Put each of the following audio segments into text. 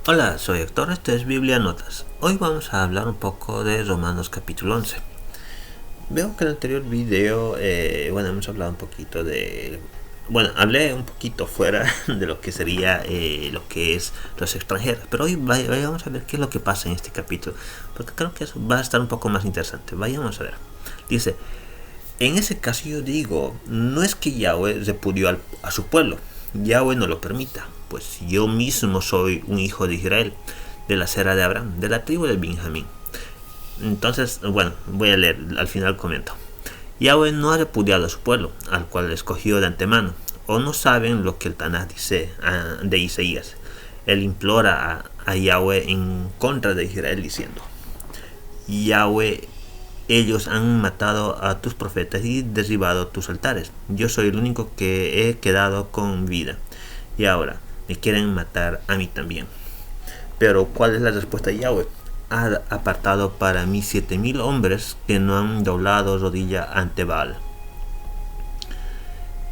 Hola, soy Héctor, esto es Biblia Notas. Hoy vamos a hablar un poco de Romanos capítulo 11. Veo que en el anterior video, hemos hablado un poquito de... hablé un poquito fuera de lo que sería lo que es los extranjeros, pero hoy vamos a ver qué es lo que pasa en este capítulo, porque creo que eso va a estar un poco más interesante. Vayamos a ver. Dice, en ese caso yo digo, no es que Yahweh repudió a su pueblo, Yahweh no lo permita, pues yo mismo soy un hijo de Israel, de la cera de Abraham, de la tribu de Benjamín. Entonces, voy a leer, al final comento. Yahweh no ha repudiado a su pueblo, al cual escogió de antemano, o no saben lo que el Tanaj dice de Isaías. Él implora a Yahweh en contra de Israel diciendo, Yahweh, ellos han matado a tus profetas y derribado tus altares. Yo soy el único que he quedado con vida. Y ahora me quieren matar a mí también. Pero ¿cuál es la respuesta de Yahweh? Ha apartado para mí 7,000 hombres que no han doblado rodilla ante Baal.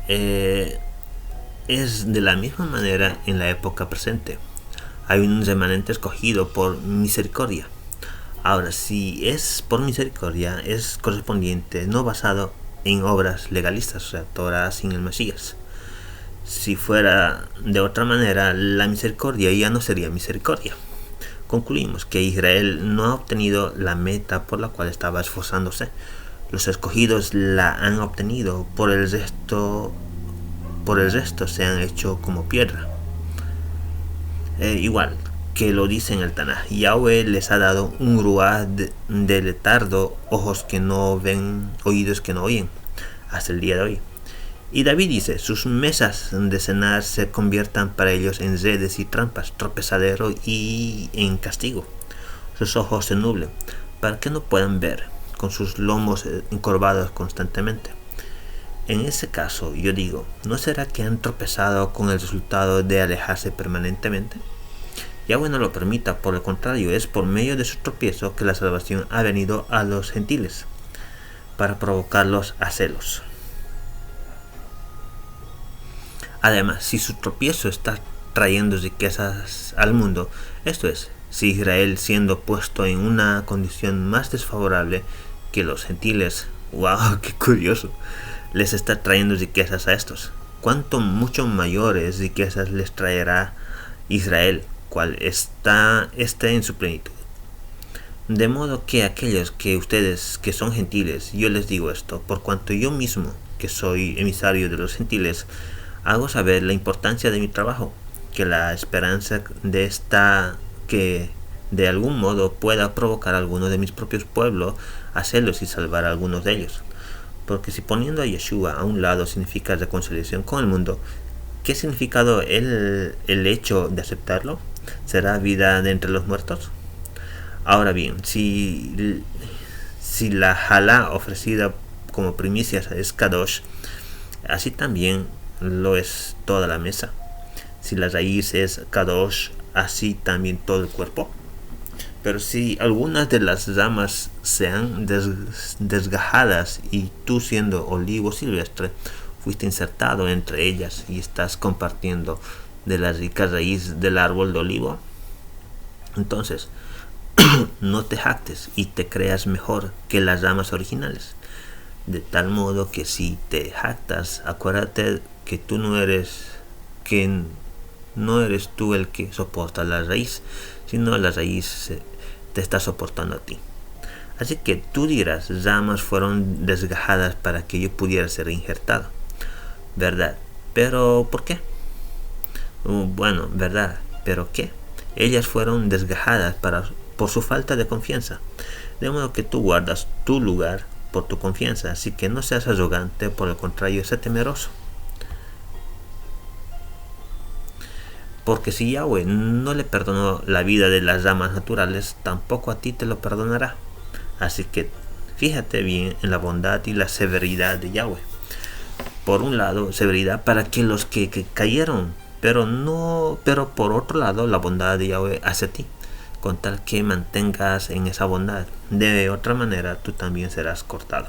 Es de la misma manera en la época presente. Hay un remanente escogido por misericordia. Ahora, si es por misericordia, es correspondiente, no basado en obras legalistas, o sea, Torah sin el Mesías. Si fuera de otra manera, la misericordia ya no sería misericordia. Concluimos que Israel no ha obtenido la meta por la cual estaba esforzándose. Los escogidos la han obtenido, por el resto se han hecho como piedra. Igual que lo dice en el Tanaj, Yahweh les ha dado un ruá de letardo, ojos que no ven, oídos que no oyen, hasta el día de hoy. Y David dice, sus mesas de cenar se conviertan para ellos en redes y trampas, tropezadero y en castigo. Sus ojos se nublen, para que no puedan ver, con sus lomos encorvados constantemente. En ese caso, yo digo, ¿no será que han tropezado con el resultado de alejarse permanentemente? Yahweh no lo permita, por el contrario, es por medio de su tropiezo que la salvación ha venido a los gentiles, para provocarlos a celos. Además, si su tropiezo está trayendo riquezas al mundo, esto es, si Israel siendo puesto en una condición más desfavorable que los gentiles, wow, qué curioso, les está trayendo riquezas a estos, ¿cuánto mucho mayores riquezas les traerá Israel, cual está en su plenitud? De modo que aquellos que ustedes que son gentiles, yo les digo esto, por cuanto yo mismo, que soy emisario de los gentiles, hago saber la importancia de mi trabajo, que la esperanza de esta que de algún modo pueda provocar a alguno de mis propios pueblos a celos y salvar a algunos de ellos. Porque si poniendo a Yeshua a un lado significa reconciliación con el mundo, ¿qué significado el hecho de aceptarlo? ¿Será vida de entre los muertos? Ahora bien, si la halá ofrecida como primicias es Kadosh, así también lo es toda la mesa. Si la raíz es Kadosh, así también todo el cuerpo. Pero si algunas de las ramas sean desgajadas y tú siendo olivo silvestre fuiste insertado entre ellas y estás compartiendo de la rica raíz del árbol de olivo, entonces no te jactes y te creas mejor que las ramas originales. De tal modo que si te jactas, acuérdate que no eres tú el que soporta la raíz, sino la raíz te está soportando a ti. Así que tú dirás, ramas fueron desgajadas para que yo pudiera ser injertado, ¿verdad? Pero ¿por qué? Bueno, ¿verdad? ¿Pero qué? Ellas fueron desgajadas por su falta de confianza, de modo que tú guardas tu lugar por tu confianza, así que no seas arrogante, por el contrario, sé temeroso. Porque si Yahweh no le perdonó la vida de las ramas naturales, tampoco a ti te lo perdonará. Así que fíjate bien en la bondad y la severidad de Yahweh. Por un lado, severidad para que los que cayeron, pero por otro lado, la bondad de Yahweh hacia ti, con tal que mantengas en esa bondad. De otra manera, tú también serás cortado.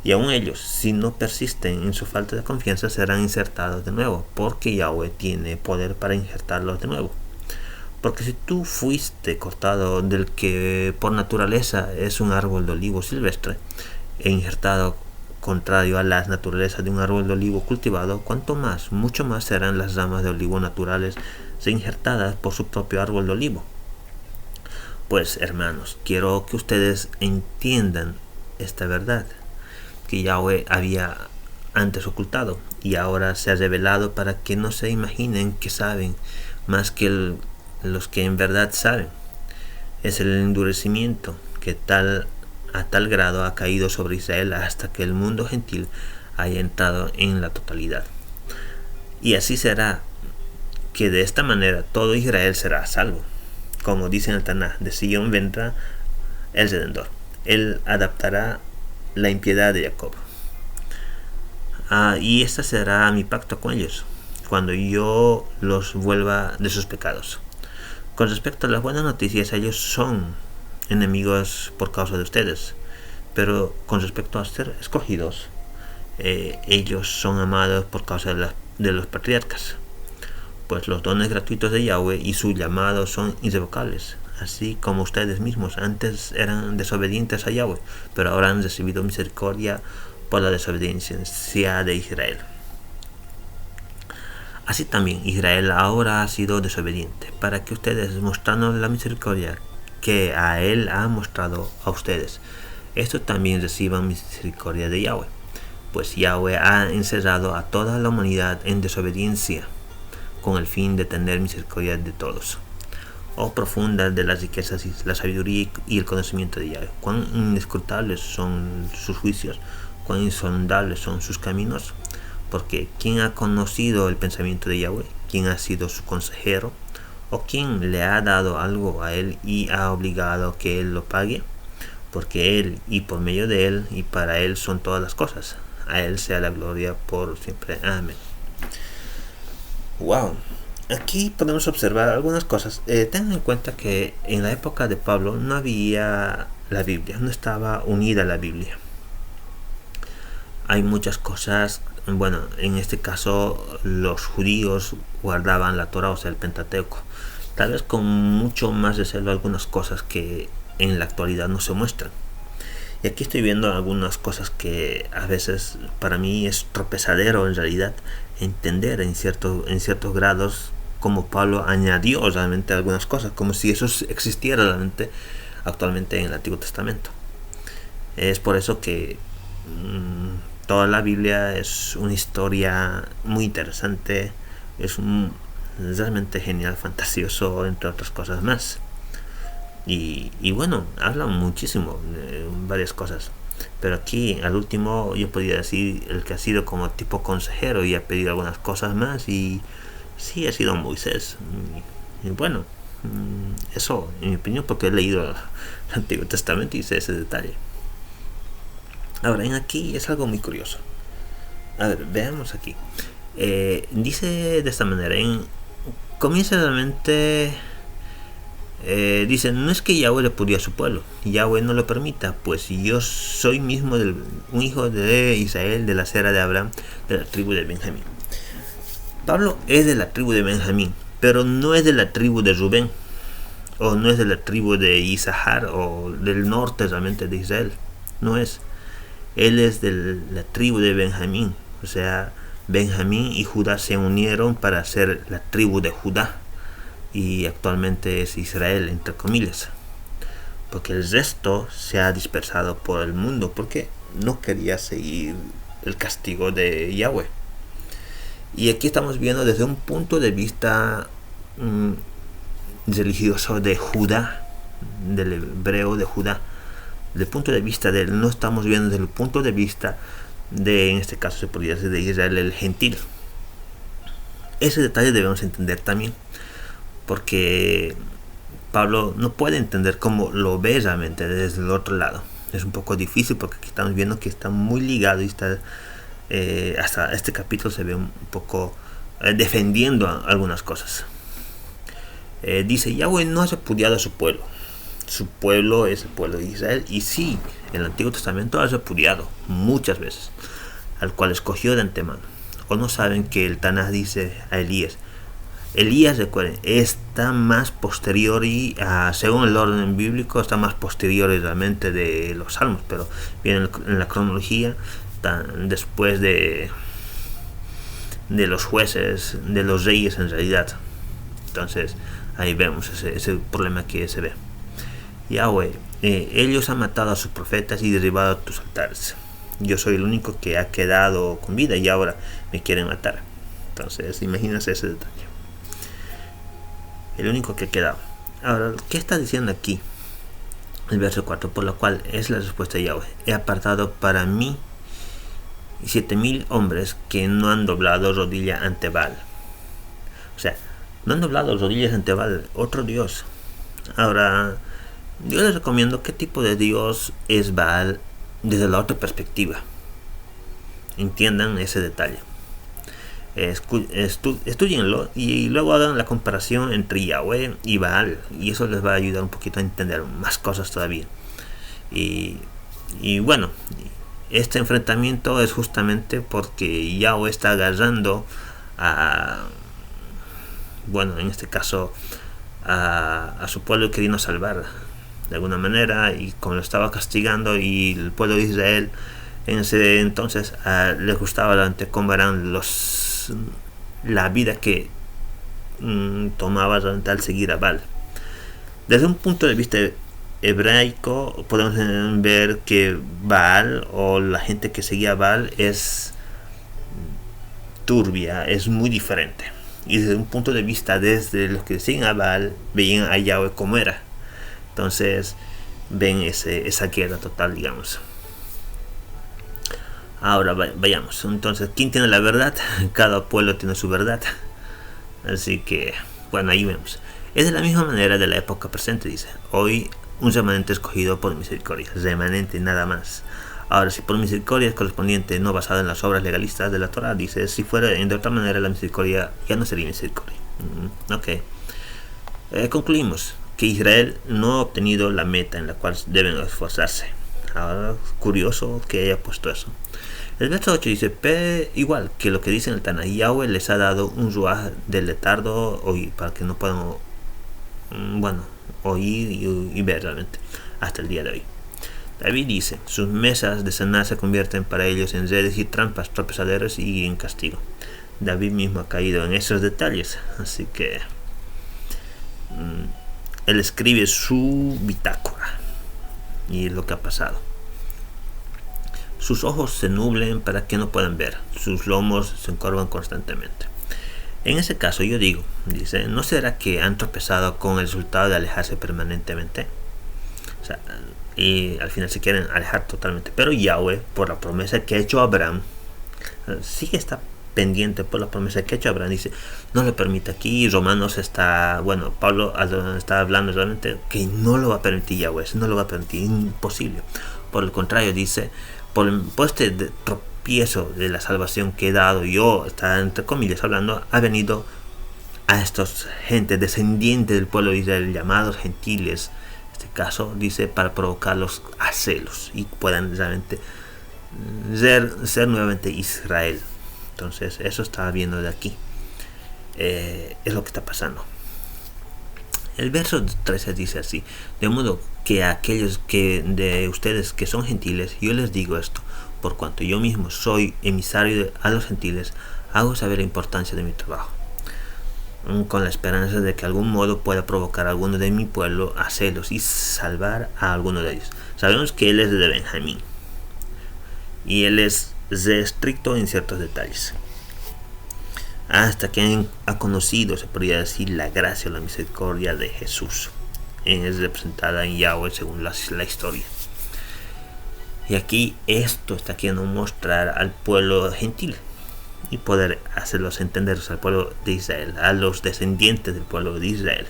Y aun ellos, si no persisten en su falta de confianza, serán insertados de nuevo, porque Yahweh tiene poder para injertarlos de nuevo. Porque si tú fuiste cortado del que por naturaleza es un árbol de olivo silvestre e injertado contrario a la naturaleza de un árbol de olivo cultivado, cuanto más, mucho más serán las ramas de olivo naturales injertadas por su propio árbol de olivo. Pues hermanos, quiero que ustedes entiendan esta verdad que Yahweh había antes ocultado y ahora se ha revelado, para que no se imaginen que saben más que los que en verdad saben. Es el endurecimiento que a tal grado ha caído sobre Israel hasta que el mundo gentil haya entrado en la totalidad. Y así será, que de esta manera todo Israel será salvo. Como dice en el Tanaj, de Sion vendrá el Redentor. Él adaptará la impiedad de Jacob. Y este será mi pacto con ellos, cuando yo los vuelva de sus pecados. Con respecto a las buenas noticias, ellos son enemigos por causa de ustedes, pero con respecto a ser escogidos, ellos son amados por causa de los patriarcas, pues los dones gratuitos de Yahweh y su llamado son irrevocables, así como ustedes mismos antes eran desobedientes a Yahweh, pero ahora han recibido misericordia por la desobediencia de Israel. Así también Israel ahora ha sido desobediente, para que ustedes, mostrando la misericordia que a él ha mostrado a ustedes, estos también reciban misericordia de Yahweh, pues Yahweh ha encerrado a toda la humanidad en desobediencia, con el fin de tener misericordia de todos. Oh profunda de las riquezas y la sabiduría y el conocimiento de Yahweh, cuán inescrutables son sus juicios, cuán insondables son sus caminos. Porque ¿quién ha conocido el pensamiento de Yahweh? ¿Quién ha sido su consejero? ¿O quién le ha dado algo a él y ha obligado que él lo pague? Porque él, y por medio de él, y para él son todas las cosas. A él sea la gloria por siempre. Amén. Wow. Aquí podemos observar algunas cosas. Tengan en cuenta que en la época de Pablo no había la Biblia, no estaba unida la Biblia. Hay muchas cosas. Bueno, en este caso los judíos guardaban la Torah, o sea el Pentateuco, tal vez con mucho más de celo algunas cosas que en la actualidad no se muestran. Y aquí estoy viendo algunas cosas que a veces para mí es tropezadero en realidad entender en ciertos grados, como Pablo añadió realmente algunas cosas, como si eso existiera realmente actualmente en el Antiguo Testamento. Es por eso que toda la Biblia es una historia muy interesante, es realmente genial, fantasioso, entre otras cosas más. Y bueno, habla muchísimo de varias cosas. Pero aquí, al último, yo podría decir el que ha sido como tipo consejero y ha pedido algunas cosas más. Y sí, ha sido Moisés. Y bueno, eso, en mi opinión, porque he leído el Antiguo Testamento y sé ese detalle. Ahora, en aquí es algo muy curioso. A ver, veamos aquí. Dice de esta manera. Comienza realmente. Dice, no es que Yahweh le pudiera a su pueblo. Yahweh no lo permita, pues yo soy mismo un hijo de Israel, de la cera de Abraham, de la tribu de Benjamín. Pablo es de la tribu de Benjamín, pero no es de la tribu de Rubén, o no es de la tribu de Isahar, o del norte realmente de Israel. No es. Él es de la tribu de Benjamín, o sea, Benjamín y Judá se unieron para hacer la tribu de Judá, y actualmente es Israel, entre comillas, porque el resto se ha dispersado por el mundo porque no quería seguir el castigo de Yahweh. Y aquí estamos viendo desde un punto de vista religioso de Judá, del hebreo de Judá. Desde el punto de vista de él, no estamos viendo desde el punto de vista de, en este caso se podría decir, de Israel el gentil. Ese detalle debemos entender también, porque Pablo no puede entender cómo lo ve realmente desde el otro lado. Es un poco difícil porque aquí estamos viendo que está muy ligado y está hasta este capítulo se ve un poco defendiendo algunas cosas. Dice, Yahweh no ha repudiado a su pueblo. Su pueblo es el pueblo de Israel, y sí, en el Antiguo Testamento ha repudiado muchas veces, al cual escogió de antemano. O no saben que el Tanaj dice a Elías, Elías, recuerden, está más posterior y según el orden bíblico está más posterior realmente de los salmos, pero viene en la cronología después de los jueces, de los reyes en realidad. Entonces ahí vemos ese problema que se ve. Yahweh, ellos han matado a sus profetas y derribado tus altares. Yo soy el único que ha quedado con vida y ahora me quieren matar. Entonces imagínense ese detalle. El único que ha quedado. Ahora, ¿qué está diciendo aquí? El verso 4, por lo cual es la respuesta de Yahweh. He apartado para mí 7,000 hombres que no han doblado rodilla ante Baal. O sea, no han doblado rodillas ante Baal, otro dios. Ahora, yo les recomiendo qué tipo de dios es Baal desde la otra perspectiva. Entiendan ese detalle. Estudienlo y luego hagan la comparación entre Yahweh y Baal, y eso les va a ayudar un poquito a entender más cosas todavía. Y bueno, este enfrentamiento es justamente porque Yahweh está agarrando en este caso a su pueblo queriendo salvar de alguna manera, y como lo estaba castigando, y el pueblo de Israel en ese entonces les gustaba cómo eran la vida que tomaba al seguir a Baal. Desde un punto de vista hebraico podemos ver que Baal, o la gente que seguía a Baal, es turbia, es muy diferente. Y desde un punto de vista, desde los que siguen a Baal, veían a Yahweh como era. Entonces ven esa guerra total, digamos. Ahora vayamos. Entonces, ¿quién tiene la verdad? Cada pueblo tiene su verdad. Así que, bueno, ahí vemos. Es de la misma manera de la época presente, dice. Hoy un remanente escogido por misericordia. Remanente, nada más. Ahora, si por misericordia es correspondiente, no basada en las obras legalistas de la Torah, dice, si fuera de otra manera, la misericordia ya no sería misericordia. Concluimos que Israel no ha obtenido la meta en la cual deben esforzarse. Ahora, curioso que haya puesto eso. El verso 8 dice, igual que lo que dice en el Tana, Yahweh les ha dado un ruaj del letardo para que no puedan oír y ver realmente hasta el día de hoy. David dice, sus mesas de cenar se convierten para ellos en redes y trampas, tropezaderos y en castigo. David mismo ha caído en esos detalles, así que él escribe su bitácora y es lo que ha pasado. Sus ojos se nublen para que no puedan ver, sus lomos se encorvan constantemente. En ese caso yo digo, dice, ¿no será que han tropezado con el resultado de alejarse permanentemente? O sea, y al final se quieren alejar totalmente. Pero Yahweh, por la promesa que ha hecho a Abraham, sí que está pendiente por la promesa que ha hecho a Abraham, dice, no le permite aquí. Romanos Pablo está hablando realmente que no lo va a permitir Yahweh, no lo va a permitir, imposible. Por el contrario, dice, por este tropiezo de la salvación que he dado yo, está entre comillas hablando, ha venido a estos gente descendientes del pueblo de Israel, llamados gentiles, en este caso, dice, para provocarlos a celos y puedan realmente ser nuevamente Israel. Entonces eso está viendo de aquí, es lo que está pasando. El verso 13 dice así, de modo que a aquellos de ustedes que son gentiles, yo les digo esto, por cuanto yo mismo soy emisario a los gentiles, hago saber la importancia de mi trabajo, con la esperanza de que algún modo pueda provocar a alguno de mi pueblo a celos y salvar a alguno de ellos. Sabemos que él es de Benjamín y él es estricto en ciertos detalles, hasta que ha conocido, se podría decir, la gracia o la misericordia de Jesús. Es representada en Yahweh según la historia. Y aquí esto está queriendo mostrar al pueblo gentil y poder hacerlos entender al pueblo de Israel, a los descendientes del pueblo de Israel.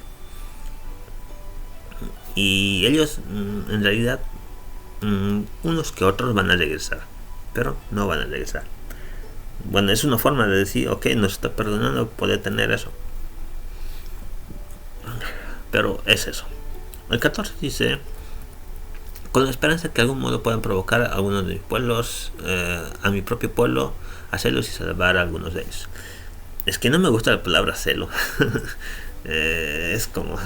Y ellos en realidad unos que otros van a regresar, pero no van a regresar. Bueno, es una forma de decir, ok, nos está perdonando, puede tener eso, pero es eso. El 14 dice, con la esperanza que de algún modo puedan provocar a algunos de mis pueblos, a mi propio pueblo, hacerlos y salvar a algunos de ellos. Es que no me gusta la palabra celo. Es como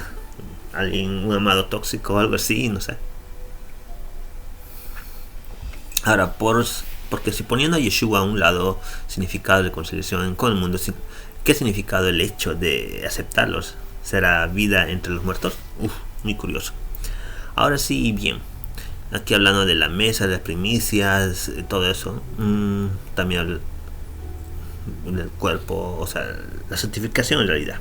un amado tóxico o algo así, no sé. Ahora, porque si poniendo a Yeshua a un lado, significado de reconciliación con el mundo, ¿qué significado el hecho de aceptarlos? ¿Será vida entre los muertos? Muy curioso. Ahora sí, bien. Aquí hablando de la mesa, de las primicias, todo eso. También del cuerpo, o sea, la santificación en realidad.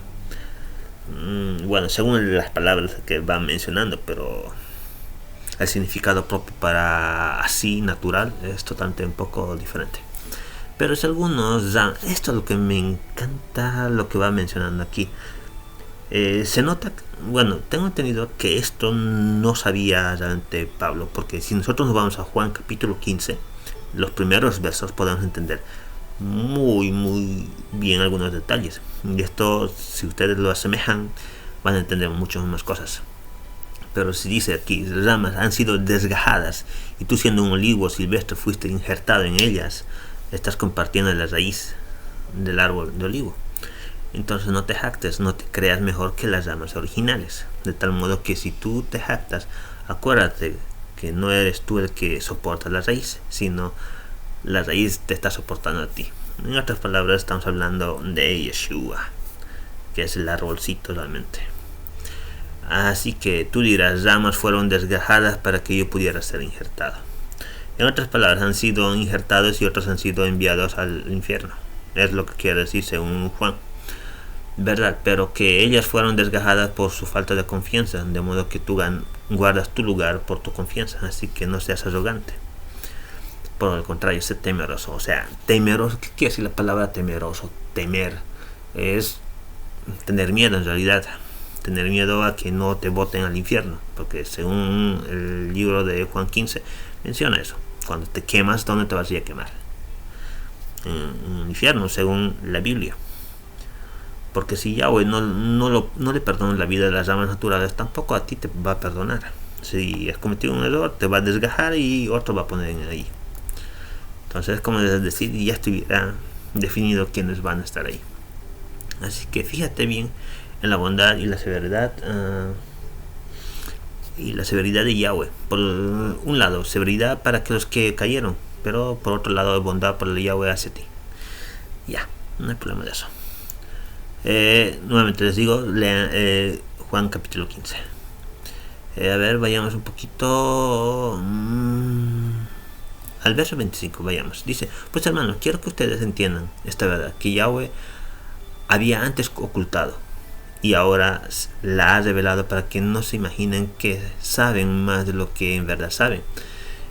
Bueno, según las palabras que van mencionando, pero el significado propio para así natural es totalmente un poco diferente. Pero si algunos, esto es lo que me encanta, lo que va mencionando aquí. Se nota, bueno, tengo entendido que esto no sabía realmente Pablo, porque si nosotros nos vamos a Juan capítulo 15, los primeros versos podemos entender muy bien algunos detalles. Y esto, si ustedes lo asemejan, van a entender muchas más cosas. Pero si dice aquí, las ramas han sido desgajadas y tú siendo un olivo silvestre fuiste injertado en ellas, estás compartiendo la raíz del árbol de olivo. Entonces no te jactes, no te creas mejor que las ramas originales. De tal modo que si tú te jactas, acuérdate que no eres tú el que soporta la raíz, sino la raíz te está soportando a ti. En otras palabras, estamos hablando de Yeshua, que es el arbolcito realmente. Así que tú dirás, ramas fueron desgajadas para que yo pudiera ser injertado. En otras palabras, han sido injertados y otros han sido enviados al infierno. Es lo que quiere decir según Juan. Verdad, pero que ellas fueron desgajadas por su falta de confianza, de modo que tú guardas tu lugar por tu confianza, así que no seas arrogante. Por el contrario, sé temeroso. O sea, temeroso, ¿qué quiere decir la palabra temeroso? Temer es tener miedo en realidad. Tener miedo a que no te boten al infierno, porque según el libro de Juan 15 menciona eso. Cuando te quemas, ¿dónde te vas a ir a quemar? En el infierno, según la Biblia. Porque si Yahweh no le perdona la vida de las ramas naturales, tampoco a ti te va a perdonar. Si has cometido un error, te va a desgajar y otro va a poner ahí. Entonces es como decir, ya estuviera definido quiénes van a estar ahí. Así que fíjate bien en la bondad y la severidad de Yahweh. Por un lado, severidad para los que cayeron, pero por otro lado, bondad para el Yahweh hacia ti. Ya, no hay problema de eso. Nuevamente les digo, lean Juan capítulo 15. A ver, vayamos un poquito al verso 25, vayamos. Dice, pues hermanos, quiero que ustedes entiendan esta verdad, que Yahweh había antes ocultado y ahora la ha revelado para que no se imaginen que saben más de lo que en verdad saben.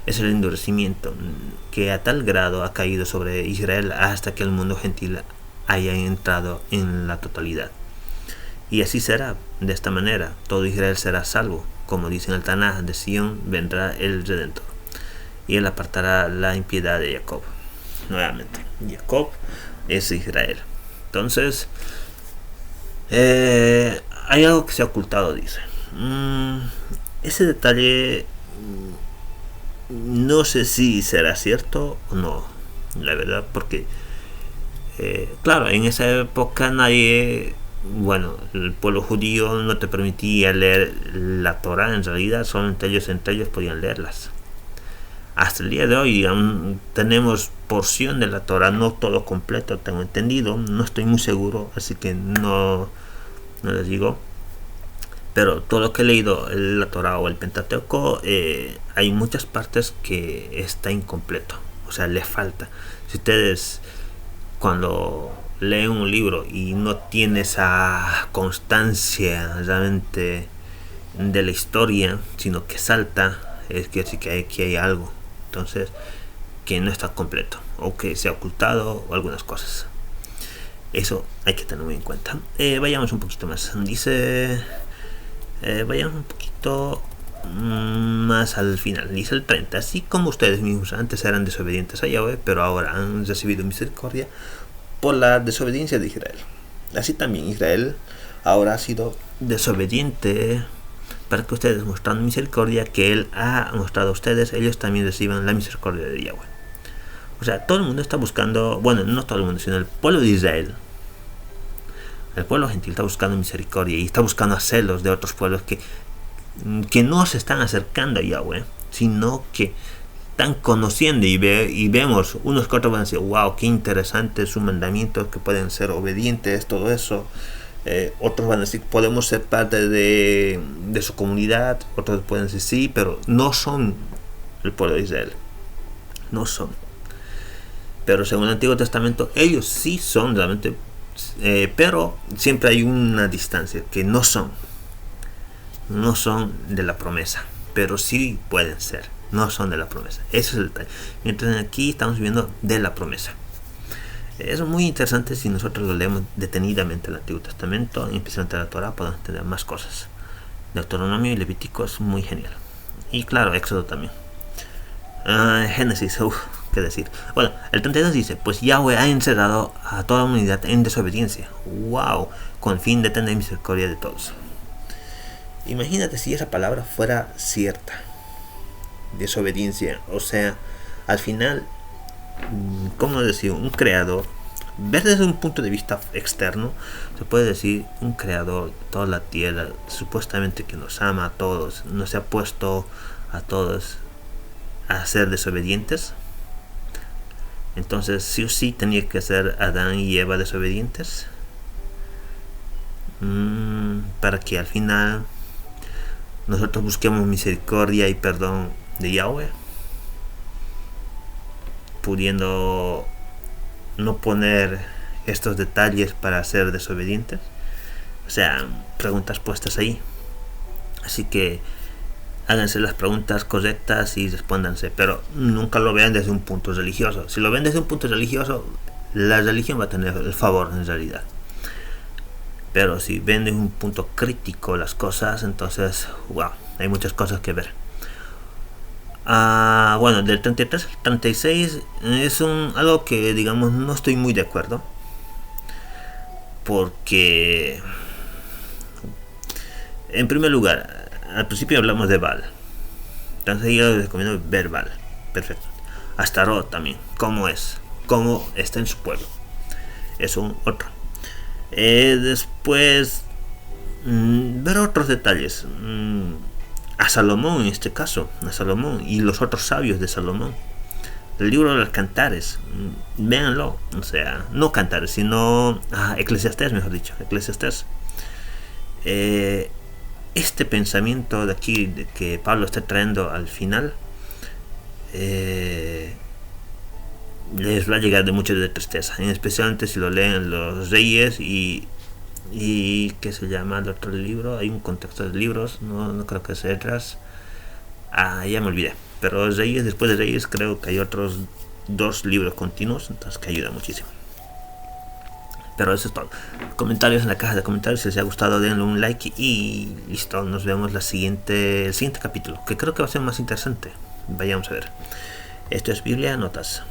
Es el endurecimiento que a tal grado ha caído sobre Israel hasta que el mundo gentil haya entrado en la totalidad. Y así será, de esta manera, todo Israel será salvo, como dice en el Tanaj, de Sion vendrá el Redentor, y él apartará la impiedad de Jacob. Nuevamente, Jacob es Israel. Entonces, hay algo que se ha ocultado, dice. Ese detalle no sé si será cierto o no, la verdad, porque claro, en esa época nadie, bueno, el pueblo judío no te permitía leer la Torah, en realidad solamente entre ellos podían leerlas. Hasta el día de hoy, digamos, tenemos porción de la Torah, no todo completo, tengo entendido, no estoy muy seguro, así que no les digo. Pero todo lo que he leído, la Torah o el Pentateuco, hay muchas partes que está incompleto, o sea, le falta. Si ustedes cuando leen un libro y no tiene esa constancia realmente de la historia, sino que salta, es que sí que aquí hay algo, entonces que no está completo o que se ha ocultado o algunas cosas. Eso hay que tenerlo en cuenta. Vayamos un poquito más. Dice, vayamos un poquito más al final. Dice el 30, así como ustedes mismos antes eran desobedientes a Yahweh, pero ahora han recibido misericordia por la desobediencia de Israel. Así también Israel ahora ha sido desobediente para que ustedes, mostrando misericordia que Él ha mostrado a ustedes, ellos también reciban la misericordia de Yahweh. O sea, todo el mundo está buscando, bueno, no todo el mundo, sino el pueblo de Israel El pueblo gentil está buscando misericordia y está buscando hacerlos de otros pueblos que no se están acercando a Yahweh, sino que están conociendo y vemos unos que otros van a decir, wow, qué interesante sus mandamientos, que pueden ser obedientes, todo eso. Otros van a decir, podemos ser parte de su comunidad. Otros pueden decir, sí, pero no son el pueblo de Israel. No son. Pero según el Antiguo Testamento, ellos sí son realmente, pero siempre hay una distancia, que no son de la promesa, pero sí pueden ser, no son de la promesa. Ese es el detalle. Mientras aquí estamos viendo de la promesa. Es muy interesante si nosotros lo leemos detenidamente el Antiguo Testamento, especialmente la Torah, podemos entender más cosas. Deuteronomio y Levítico es muy genial. Y claro, Éxodo también. Génesis, qué decir. Bueno, el 32 dice, pues Yahweh ha encerrado a toda la humanidad en desobediencia. Wow, con el fin de tener misericordia de todos. Imagínate si esa palabra fuera cierta. Desobediencia. O sea, al final, ¿cómo decir? Un creador, ver desde un punto de vista externo, se puede decir un creador de toda la tierra, supuestamente que nos ama a todos, nos ha puesto a todos a ser desobedientes. Entonces sí o sí tenía que ser Adán y Eva desobedientes, para que al final nosotros busquemos misericordia y perdón de Yahweh, pudiendo no poner estos detalles para ser desobedientes. O sea, preguntas puestas ahí. Así que háganse las preguntas correctas y respóndanse, pero nunca lo vean desde un punto religioso. Si lo ven desde un punto religioso, la religión va a tener el favor en realidad. Pero si ven desde un punto crítico las cosas, entonces, wow, hay muchas cosas que ver. Bueno, del 33 al 36 es algo que, digamos, no estoy muy de acuerdo. Porque, en primer lugar, al principio hablamos de Baal. Entonces yo les recomiendo ver Baal. Perfecto. Astarot también. ¿Cómo es? ¿Cómo está en su pueblo? Es otro. Después, ver otros detalles. A Salomón en este caso. A Salomón y los otros sabios de Salomón. El libro de los Cantares. Véanlo. O sea, no Cantares, sino Eclesiastés, mejor dicho. Eclesiastés. Este pensamiento de aquí, de que Pablo está trayendo al final, les va a llegar de mucha de tristeza, especialmente si lo leen los Reyes y ¿qué se llama el otro libro? Hay un contexto de libros, no creo que sea Esdras, ya me olvidé, pero Reyes, después de Reyes creo que hay otros 2 libros continuos, entonces que ayuda muchísimo. Pero eso es todo. Comentarios en la caja de comentarios. Si les ha gustado, denle un like y listo. Nos vemos el siguiente capítulo, que creo que va a ser más interesante. Vayamos a ver. Esto es Biblia Notas.